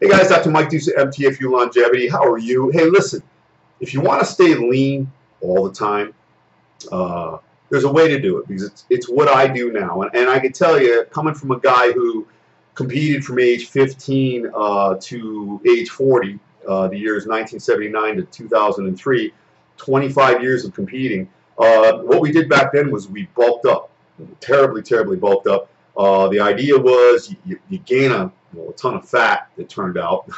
Hey guys, Dr. Mike Deuce at MTFU Longevity. How are you? Hey, listen, if you want to stay lean all the time, there's a way to do it because it's what I do now. And I can tell you, coming from a guy who competed from age 15 to age 40, the years 1979 to 2003, 25 years of competing, what we did back then was we bulked up, terribly, terribly bulked up. The idea was you gain a ton of fat, it turned out,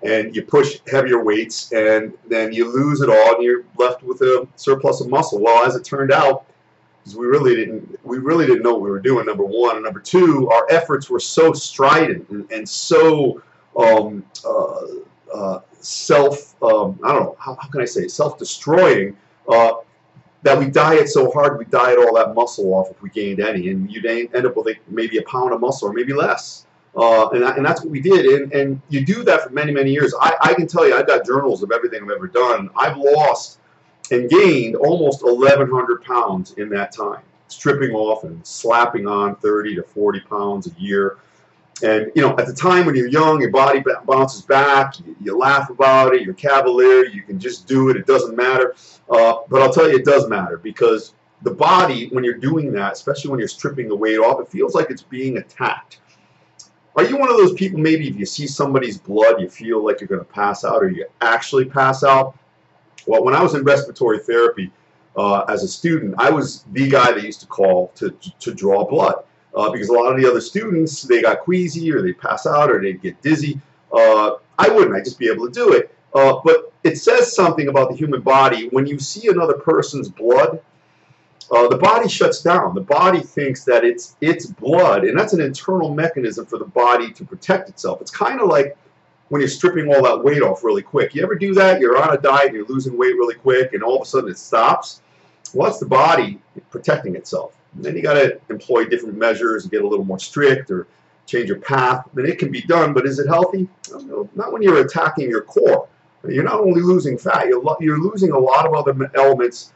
and you push heavier weights, and then you lose it all, and you're left with a surplus of muscle. Well, as it turned out, because we really didn't know what we were doing. Number one, and number two, our efforts were so strident and so I don't know, how can I say it, self-destroying. That we diet so hard, we diet all that muscle off if we gained any, and you'd end up with like maybe a pound of muscle or maybe less. And that's what we did, and you do that for many, many years. I can tell you, I've got journals of everything I've ever done. I've lost and gained almost 1,100 pounds in that time, stripping off and slapping on 30 to 40 pounds a year. And, you know, at the time when you're young, your body bounces back, you laugh about it, you're cavalier, you can just do it, it doesn't matter. But I'll tell you, it does matter, because the body, when you're doing that, especially when you're stripping the weight off, it feels like it's being attacked. Are you one of those people, maybe if you see somebody's blood, you feel like you're going to pass out, or you actually pass out? Well, when I was in respiratory therapy as a student, I was the guy they used to call to draw blood. Because a lot of the other students, they got queasy, or they'd pass out, or they'd get dizzy. I wouldn't. I'd just be able to do it. But it says something about the human body. When you see another person's blood, the body shuts down. The body thinks that it's blood, and that's an internal mechanism for the body to protect itself. It's kind of like when you're stripping all that weight off really quick. You ever do that? You're on a diet, you're losing weight really quick, and all of a sudden it stops. Well, that's the body protecting itself. And then you got to employ different measures and get a little more strict or change your path. Then it can be done, but is it healthy? No, not when you're attacking your core. You're not only losing fat, you're losing a lot of other elements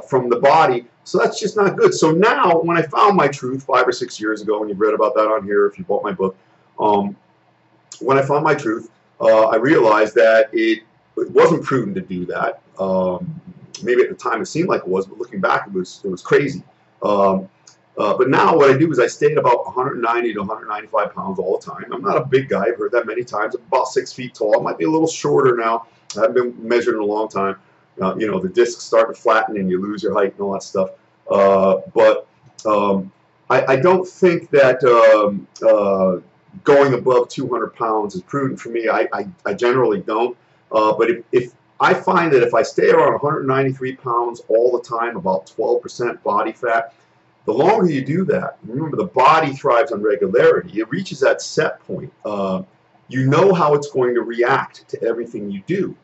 from the body, so that's just not good. So now, when I found my truth 5 or 6 years ago, and you've read about that on here if you bought my book, when I found my truth, I realized that it wasn't prudent to do that. Maybe at the time it seemed like it was, but looking back, it was crazy. But now what I do is I stay at about 190 to 195 pounds all the time. I'm not a big guy. I've heard that many times. I'm about 6 feet tall. I might be a little shorter now. I haven't been measured in a long time. You know, the discs start to flatten and you lose your height and all that stuff. But I don't think that going above 200 pounds is prudent for me. I generally don't. But if I find that if I stay around 193 pounds all the time, about 12% body fat, the longer you do that, remember the body thrives on regularity. It reaches that set point. You know how it's going to react to everything you do.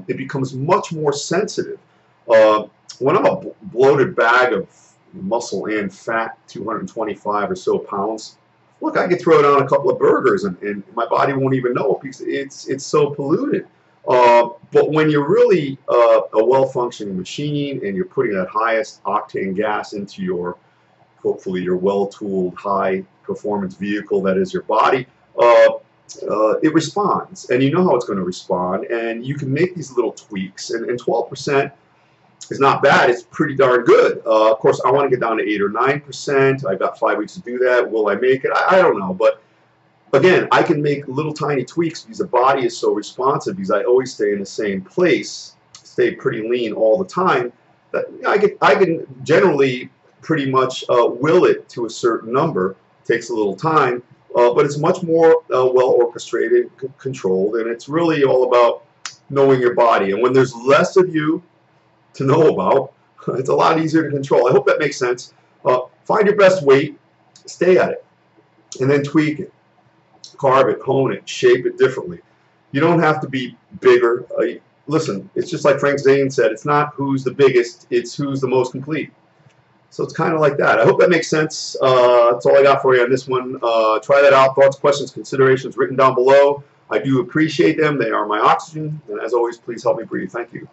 It becomes much more sensitive. When I'm a bloated bag of muscle and fat, 225 or so pounds, look, I could throw down a couple of burgers and my body won't even know it because it's so polluted. But when you're really a well-functioning machine and you're putting that highest octane gas into your, hopefully your well-tooled, high-performance vehicle that is your body, it responds, and you know how it's going to respond, and you can make these little tweaks, and 12% is not bad. It's pretty darn good. Of course, I want to get down to 8 or 9%. I've got 5 weeks to do that. Will I make it? I don't know, but again, I can make little tiny tweaks because the body is so responsive, because I always stay in the same place, stay pretty lean all the time, that I can generally pretty much will it to a certain number. It takes a little time, but it's much more well orchestrated, controlled, and it's really all about knowing your body. And when there's less of you to know about, it's a lot easier to control. I hope that makes sense. Find your best weight, stay at it, and then tweak it. Carve it, hone it, shape it differently. You don't have to be bigger. Listen, it's just like Frank Zane said, it's not who's the biggest, it's who's the most complete. So it's kind of like that. I hope that makes sense. That's all I got for you on this one. Try that out. Thoughts, questions, considerations written down below. I do appreciate them. They are my oxygen. And as always, please help me breathe. Thank you.